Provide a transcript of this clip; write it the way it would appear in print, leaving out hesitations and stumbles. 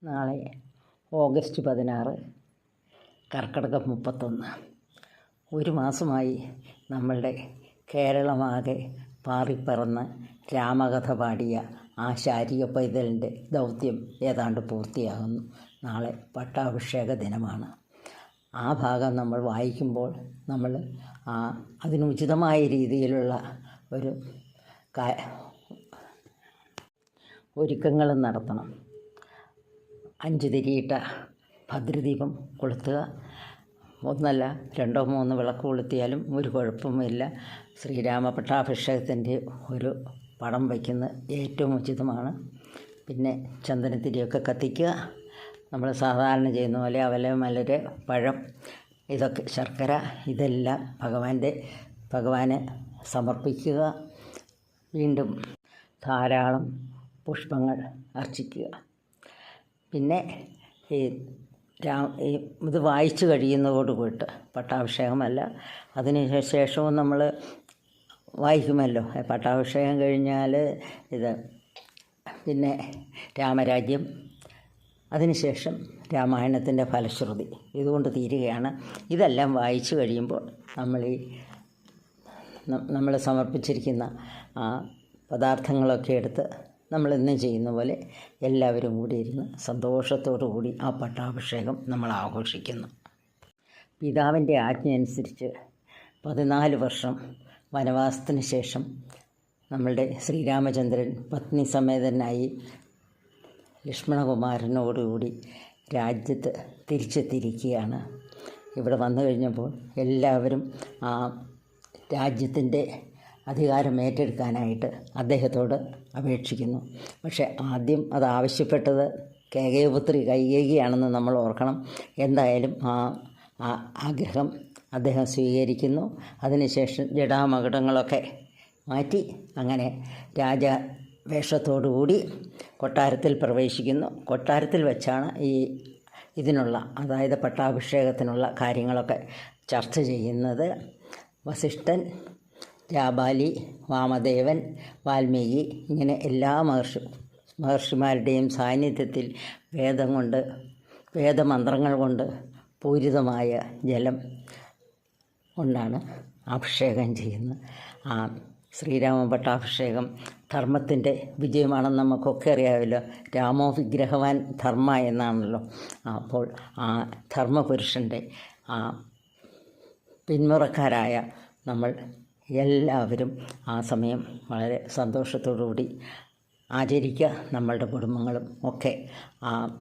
നാളെ ഓഗസ്റ്റ് 16, കർക്കിടകം 31. ഒരു മാസമായി നമ്മളുടെ കേരളമാകെ പാറിപ്പറന്ന് രാമകഥ പാടിയ ആ ശാരിക പൈതലിൻ്റെ ദൗത്യം ഏതാണ്ട് പൂർത്തിയാകുന്നു. നാളെ പട്ടാഭിഷേക ദിനമാണ്. ആ ഭാഗം നമ്മൾ വായിക്കുമ്പോൾ നമ്മൾ അതിനുചിതമായ രീതിയിലുള്ള ഒരു ഒരുക്കങ്ങളും നടത്തണം. 5 തിരിയിട്ട ഭദ്രദീപം കൊളുത്തുക. ഒന്നല്ല 2 3 വിളക്ക് കൊളുത്തിയാലും ഒരു കുഴപ്പമില്ല. ശ്രീരാമ പട്ടാഭിഷേകത്തിൻ്റെ ഒരു പടം വയ്ക്കുന്നത് ഏറ്റവും ഉചിതമാണ്. പിന്നെ ചന്ദനത്തിരിയൊക്കെ കത്തിക്കുക. നമ്മൾ സാധാരണ ചെയ്യുന്ന പോലെ അവല, മലര്, പഴം, ഇതൊക്കെ ശർക്കര, ഇതെല്ലാം ഭഗവാന് സമർപ്പിക്കുക. വീണ്ടും ധാരാളം പുഷ്പങ്ങൾ അർച്ചിക്കുക. പിന്നെ ഇത് വായിച്ചു കഴിയുന്നതോടുകൂടിയിട്ട് പട്ടാഭിഷേകമല്ല, അതിന് ശേഷവും നമ്മൾ വായിക്കുമല്ലോ. പട്ടാഭിഷേകം കഴിഞ്ഞാൽ ഇത് പിന്നെ രാമരാജ്യം, അതിനുശേഷം രാമായണത്തിൻ്റെ ഫലശ്രുതി, ഇതുകൊണ്ട് തീരുകയാണ്. ഇതെല്ലാം വായിച്ചു കഴിയുമ്പോൾ നമ്മൾ സമർപ്പിച്ചിരിക്കുന്ന പദാർത്ഥങ്ങളൊക്കെ എടുത്ത് നമ്മൾ ഇന്ന് ചെയ്യുന്ന പോലെ എല്ലാവരും കൂടി ഇരുന്ന് സന്തോഷത്തോടു കൂടി ആ പട്ടാഭിഷേകം നമ്മൾ ആഘോഷിക്കുന്നു. പിതാവിൻ്റെ ആജ്ഞ അനുസരിച്ച് 14 വർഷം വനവാസത്തിന് ശേഷം നമ്മളുടെ ശ്രീരാമചന്ദ്രൻ പത്നി സമേതനായി ലക്ഷ്മണകുമാരനോടുകൂടി രാജ്യത്ത് തിരിച്ചെത്തിയിരിക്കുകയാണ്. ഇവിടെ വന്നു കഴിഞ്ഞപ്പോൾ എല്ലാവരും ആ രാജ്യത്തിൻ്റെ അധികാരം ഏറ്റെടുക്കാനായിട്ട് അദ്ദേഹത്തോട് അപേക്ഷിക്കുന്നു. പക്ഷേ ആദ്യം അത് ആവശ്യപ്പെട്ടത് കേകയപുത്രി കൈകേയിയാണെന്ന് നമ്മൾ ഓർക്കണം. എന്തായാലും ആ ആഗ്രഹം അദ്ദേഹം സ്വീകരിക്കുന്നു. അതിനുശേഷം ജടാമകുടങ്ങളൊക്കെ മാറ്റി അങ്ങനെ രാജവേഷത്തോടുകൂടി കൊട്ടാരത്തിൽ പ്രവേശിക്കുന്നു. കൊട്ടാരത്തിൽ വെച്ചാണ് ഇതിനുള്ള, അതായത് പട്ടാഭിഷേകത്തിനുള്ള കാര്യങ്ങളൊക്കെ ചർച്ച ചെയ്യുന്നത്. വസിഷ്ഠൻ, ജാബാലി, വാമദേവൻ, വാൽമീകി, ഇങ്ങനെ എല്ലാ മഹർഷിമാരുടെയും സാന്നിധ്യത്തിൽ വേദമന്ത്രങ്ങൾ കൊണ്ട് പൂരിതമായ ജലം കൊണ്ടാണ് അഭിഷേകം ചെയ്യുന്നത്. ശ്രീരാമ പട്ടാഭിഷേകം ധർമ്മത്തിൻ്റെ വിജയമാണെന്ന് നമുക്കൊക്കെ അറിയാമല്ലോ. രാമോ വിഗ്രഹവാൻ ധർമ്മ എന്നാണല്ലോ. അപ്പോൾ ആ ധർമ്മപുരുഷൻ്റെ പിന്മുറക്കാരായ നമ്മൾ എല്ലാവരും ആ സമയം വളരെ സന്തോഷത്തോടു കൂടി ആചരിക്കുക. നമ്മളുടെ കുടുംബങ്ങളും ഒക്കെ